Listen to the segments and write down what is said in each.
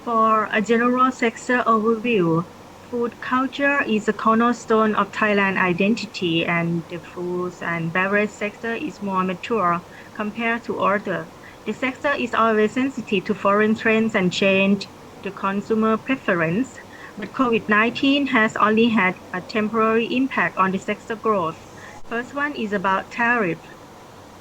For a general sector overview, food culture is a cornerstone of Thailand identity, and the foods and beverage sector is more mature compared to other. The sector is always sensitive to foreign trends and change to consumer preference, but COVID-19 has only had a temporary impact on the sector growth. First one is about tariff.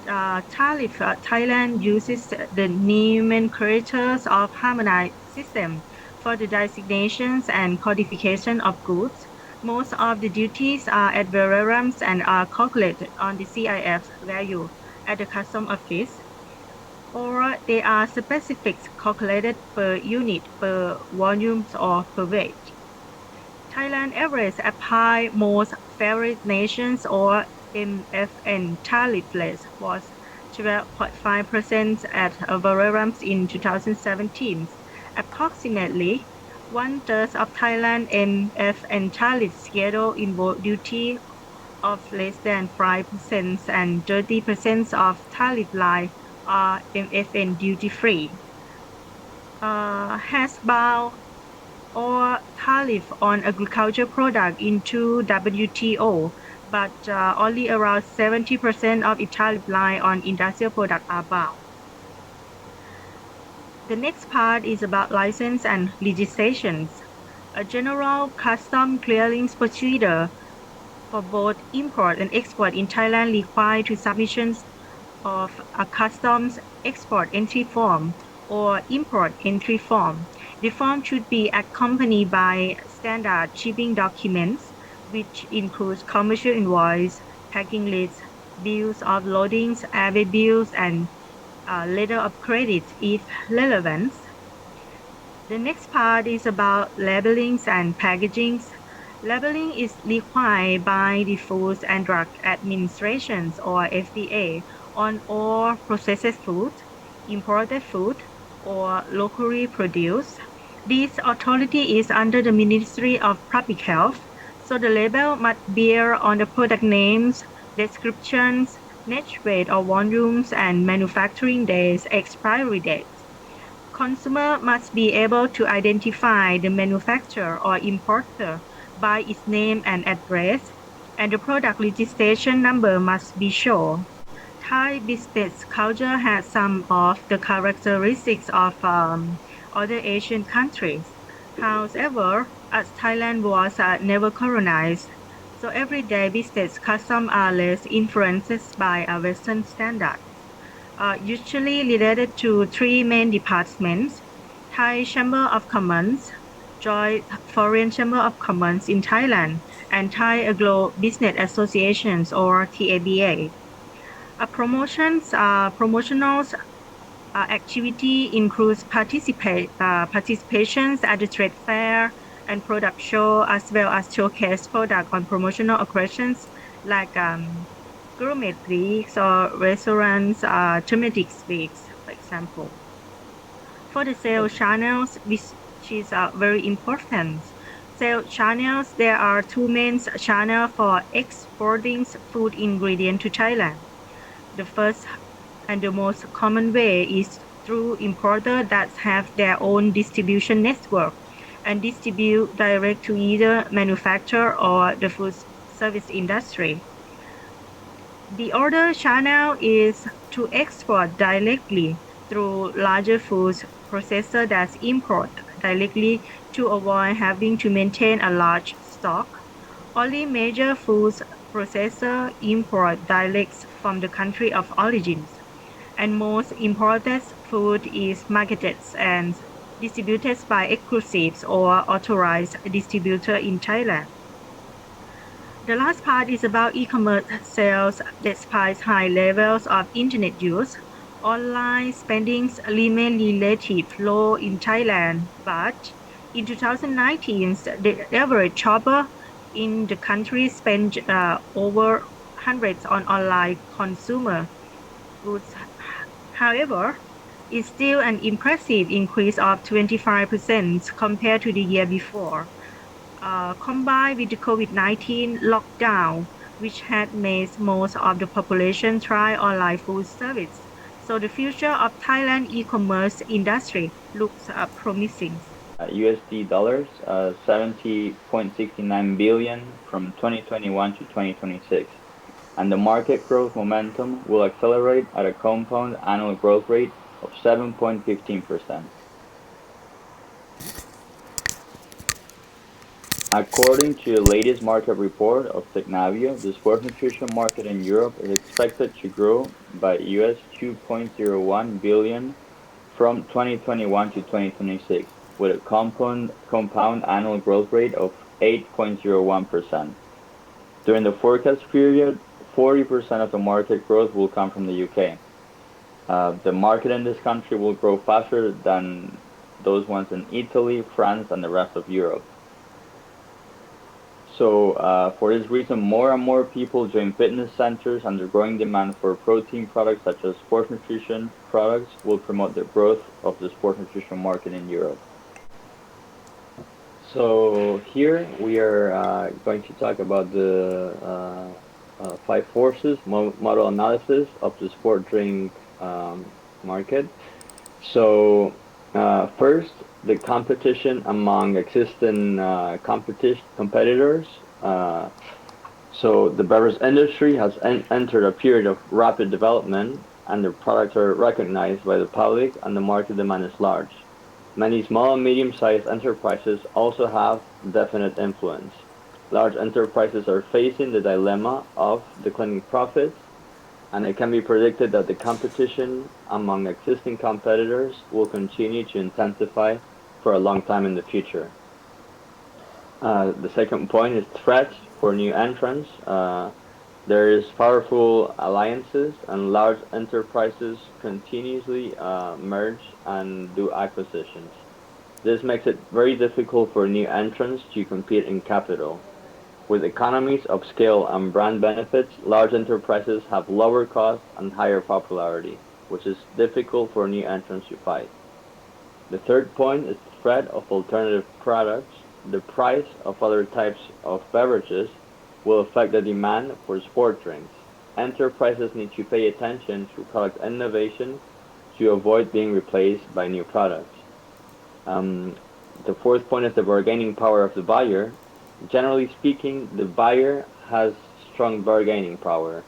Thailand uses the nomenclatures of harmonized system for the designations and codification of goods. Most of the duties are at variance and are calculated on the CIF value at the custom office, or they are specific calculated per unit, per volumes, or per weight. Thailand average apply most favored nations or MFN tariff rate was 12.5% at variance in 2017. Approximately one-third of Thailand MFN tariff schedule involve duty of less than 5% and 30% of tariff line are MFN duty-free. Has bound or tariff on agriculture product into WTO, but only around 70% of its tariff line on industrial products are bound. The next part is about license and legislations. A general custom clearance procedure for both import and export in Thailand require to submission of a customs export entry form or import entry form. The form should be accompanied by standard shipping documents, which includes commercial invoice, packing list, bills of loadings, airway bills, and letter of credit if relevant. The next part is about labelings and packagings. Labeling is required by the Food and Drug Administration or FDA on all processed food, imported food, or locally produced. This authority is under the Ministry of Public Health, so the label must bear on the product names, descriptions, net weight or volumes, and manufacturing dates, expiry dates. Consumer must be able to identify the manufacturer or importer by its name and address, and the product registration number must be shown. Thai business culture has some of the characteristics of other Asian countries. However, as Thailand was never colonized, so everyday business customs are less influenced by a Western standard. Usually related to three main departments: Thai Chamber of Commerce, Joint Foreign Chamber of Commerce in Thailand, and Thai Agro Business Associations or TABA. Promotional activity includes participations at the trade fair and product show, as well as showcase product on promotional occasions like gourmet weeks or restaurants thematic weeks, for example. For the sales channels, which is very important. Sales channels, there are two main channels for exporting food ingredients to Thailand. The first and the most common way is through importers that have their own distribution network and distribute direct to either manufacturer or the food service industry. The other channel is to export directly through larger food processors that import directly to avoid having to maintain a large stock. Only major food processors import direct from the country of origins, and most imported food is marketed and distributed by exclusive or authorized distributor in Thailand. The last part is about e-commerce sales. Despite high levels of internet use, online spending remain relatively low in Thailand, but in 2019, the average shopper in the country spent over hundreds on online consumer goods. However, it's still an impressive increase of 25% compared to the year before. Combined with the COVID-19 lockdown, which had made most of the population try online food service. So the future of Thailand e-commerce industry looks promising. USD dollars, 70.69 billion from 2021 to 2026, and the market growth momentum will accelerate at a compound annual growth rate of 7.15%. According to the latest market report of Technavio, the sports nutrition market in Europe is expected to grow by US 2.01 billion from 2021 to 2026, with a compound annual growth rate of 8.01%. During the forecast period, 40% of the market growth will come from the UK. The market in this country will grow faster than those ones in Italy, France, and the rest of Europe. So, for this reason, more and more people join fitness centers, and the growing demand for protein products such as sports nutrition products will promote the growth of the sports nutrition market in Europe. So, here we are going to talk about the five forces model analysis of the sport drink market. So, first, the competition among existing competitors. Uh, so, the beverage industry has entered a period of rapid development, and their products are recognized by the public, and the market demand is large. Many small and medium-sized enterprises also have definite influence. Large enterprises are facing the dilemma of declining profits, and it can be predicted that the competition among existing competitors will continue to intensify for a long time in the future. The second point is threats for new entrants. There is powerful alliances, and large enterprises continuously merge and do acquisitions. This makes it very difficult for new entrants to compete in capital. With economies of scale and brand benefits, large enterprises have lower costs and higher popularity, which is difficult for new entrants to fight. The third point is the threat of alternative products. The price of other types of beverages will affect the demand for sport drinks. Enterprises need to pay attention to product innovation to avoid being replaced by new products. Um, the fourth point is the bargaining power of the buyer. Generally speaking, the buyer has strong bargaining power.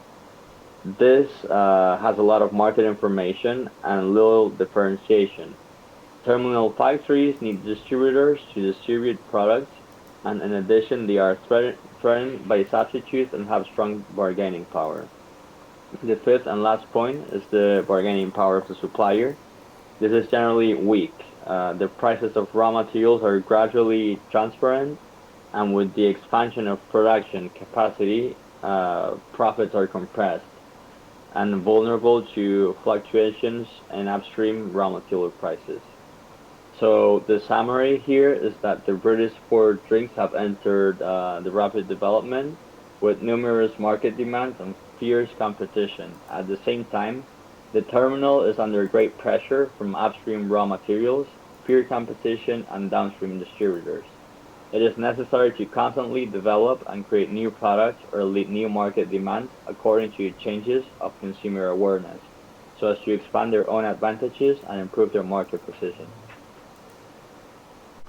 This has a lot of market information and little differentiation. Terminal factories need distributors to distribute products, and in addition, they are threatened by substitutes and have strong bargaining power. The fifth and last point is the bargaining power of the supplier. This is generally weak. The prices of raw materials are gradually transparent, and with the expansion of production capacity, profits are compressed and vulnerable to fluctuations in upstream raw material prices. So the summary here is that the British sport drinks have entered the rapid development with numerous market demands and fierce competition. At the same time, the terminal is under great pressure from upstream raw materials, peer competition, and downstream distributors. It is necessary to constantly develop and create new products or lead new market demands according to changes of consumer awareness, so as to expand their own advantages and improve their market position.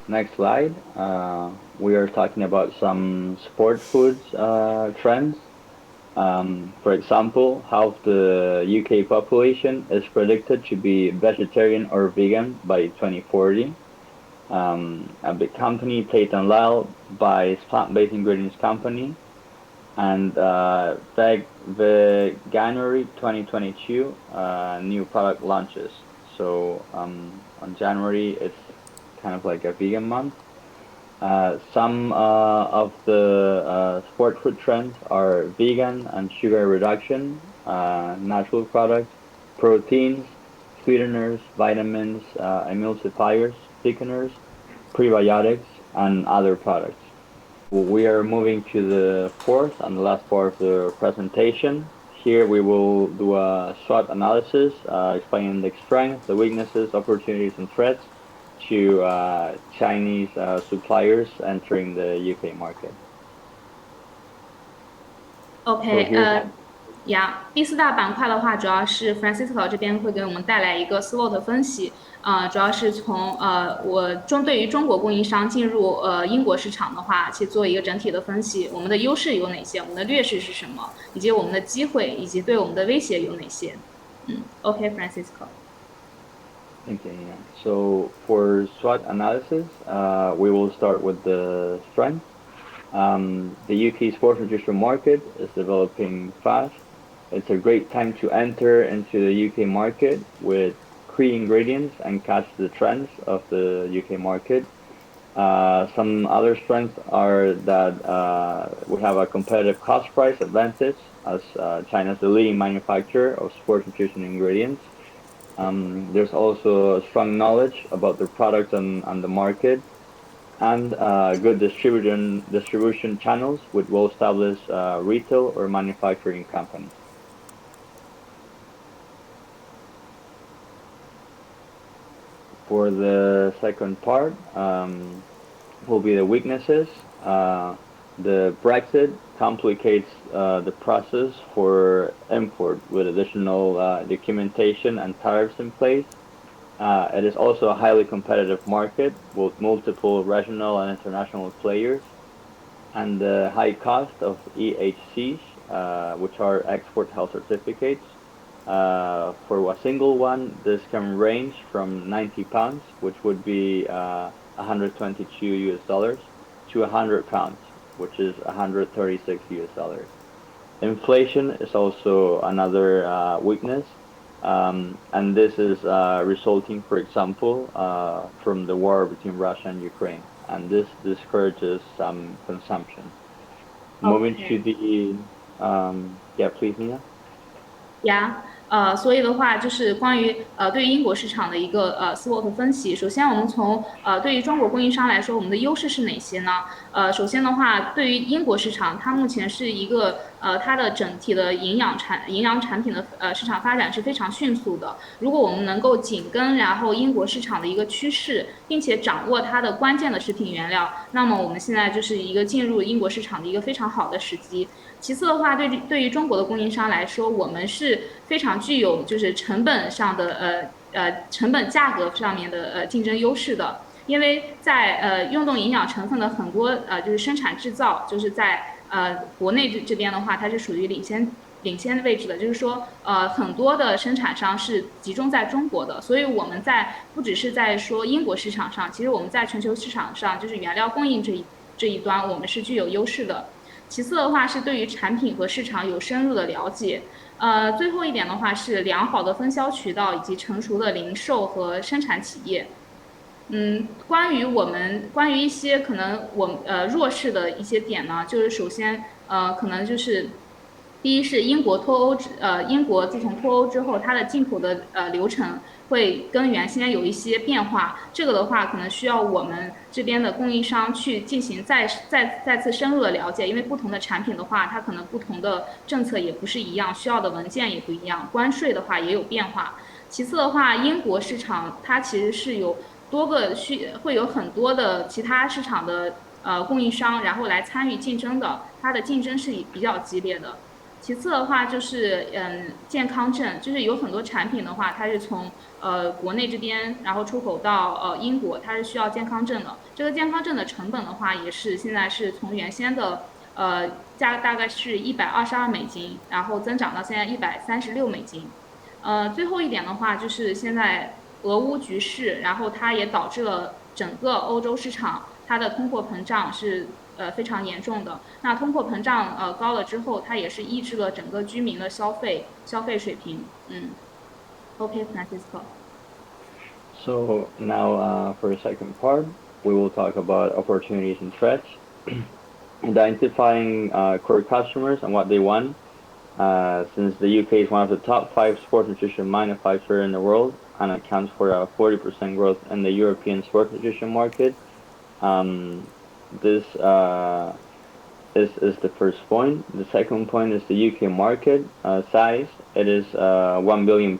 Next slide. We are talking about some sport foods trends. For example, half the UK population is predicted to be vegetarian or vegan by 2040. A big company, Tate& Lyle, buys plant-based ingredients company, and Veganuary 2022 new product launches. So on January, it's kind of like a vegan month. Some of the sport food trends are vegan and sugar reduction, natural products, proteins, sweeteners, vitamins, emulsifiers, thickeners, prebiotics, and other products. We are moving to the fourth and the last part of the presentation. Here we will do a SWOT analysis, explaining the strengths, the weaknesses, opportunities, and threats to Chinese suppliers entering the UK market. So Okay. here's 呀，第四大板块的话，主要是 Francisco 这边会给我们带来一个 SWOT 分析，主要是从对于中国供应商进入英国市场的话，去做一个整体的分析，我们的优势有哪些，我们的劣势是什么，以及我们的机会，以及对我们的威胁有哪些。OK，Francisco。Okay, yeah. So for SWOT analysis, we will start with the strength. The UK sports nutrition market is developing fast. It's a great time to enter into the UK market with key ingredients and catch the trends of the UK market. Some other strengths are that we have a competitive cost price advantage as China is the leading manufacturer of sports nutrition ingredients. There's also a strong knowledge about the product and the market, and good distribution channels with well-established retail or manufacturing companies. For the second part, will be the weaknesses. The Brexit complicates the process for import with additional documentation and tariffs in place. It is also a highly competitive market with multiple regional and international players, and the high cost of EHCs, which are export health certificates. For a single one, this can range from £90, which would be 122 US dollars, to £100, which is 136 US dollars. Inflation is also another weakness, and this is resulting, for example, from the war between Russia and Ukraine, and this discourages some consumption. Moving to OK。the yeah, please, Nina. 呀，所以的话就是关于对于英国市场的一个SWOT 分析。首先，我们从对于中国供应商来说，我们的优势是哪些呢？首先的话，对于英国市场，它目前是一个它的整体的营养产品的市场发展是非常迅速的。如果我们能够紧跟然后英国市场的一个趋势，并且掌握它的关键的食品原料，那么我们现在就是一个进入英国市场的一个非常好的时机。其次的话，对于中国的供应商来说，我们是非常具有就是成本上的成本价格上面的竞争优势的。因为在运动营养成分的很多就是生产制造，就是在国内这边的话，它是属于领先的位置的，就是说很多的生产商是集中在中国的，所以我们不只是在说英国市场上，其实我们在全球市场上就是原料供应这一端，我们是具有优势的。其次的话是对于产品和市场有深入的了解，最后一点的话是良好的分销渠道以及成熟的零售和生产企业。关于一些可能弱势的一些点呢，就是首先可能就是第一是英国自从脱欧之后，它的进口的流程会跟原先有一些变化，这个的话可能需要我们这边的供应商去进行再次深入的了解，因为不同的产品的话，它可能不同的政策也不是一样，需要的文件也不一样，关税的话也有变化。其次的话，英国市场它其实是有会有很多的其他市场的供应商，然后来参与竞争的，它的竞争是比较激烈的。其次的话就是健康证，就是有很多产品的话，它是从国内这边然后出口到英国，它是需要健康证的。这个健康证的成本的话，也是现在是从原先的大概是122美金，然后增长到现在136美金。最后一点的话，就是现在俄乌局势，然后它也导致了整个欧洲市场它的通货膨胀是非常严重的。那通货膨胀高了之后，它也是抑制了整个居民的消费水平。OK，Francisco。So now for the second part, we will talk about opportunities and threats, identifying core customers and what they want. Since the UK is one of the top five sports nutrition manufacturers in the world and accounts for a 40% growth in the European sports nutrition market, this is the first point. The second point is the UK market size. It is £1 billion,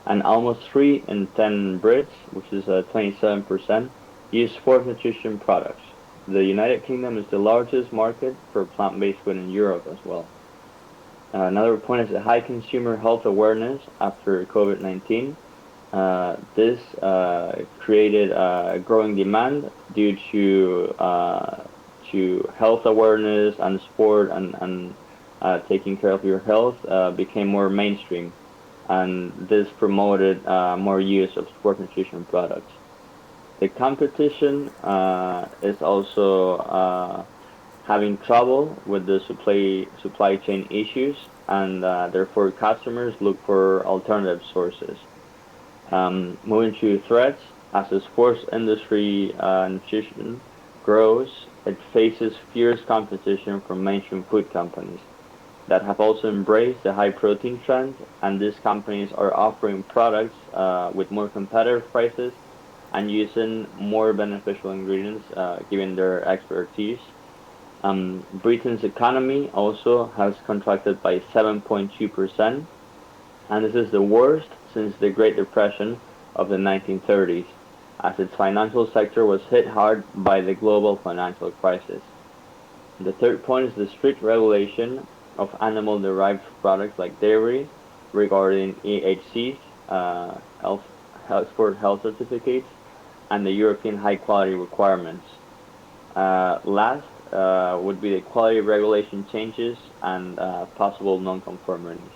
and almost 3 in 10 Brits, which is 27%, use sports nutrition products. The United Kingdom is the largest market for plant-based food in Europe as well. Another point is the high consumer health awareness after COVID-19. This created a growing demand due to health awareness, and sport, and taking care of your health became more mainstream, and this promoted more use of sport nutrition products. The competition is also having trouble with the supply chain issues, and therefore customers look for alternative sources. Moving to threats, as the sports industry nutrition grows, it faces fierce competition from mainstream food companies that have also embraced the high protein trend, and these companies are offering products with more competitive prices and using more beneficial ingredients given their expertise. Britain's economy also has contracted by 7.2%, and this is the worst since the Great Depression of the 1930s, as its financial sector was hit hard by the global financial crisis. The third point is the strict regulation of animal-derived products like dairy regarding EHCs, export health certificates, and the European high-quality requirements. Last would be the quality regulation changes and possible non-conformities.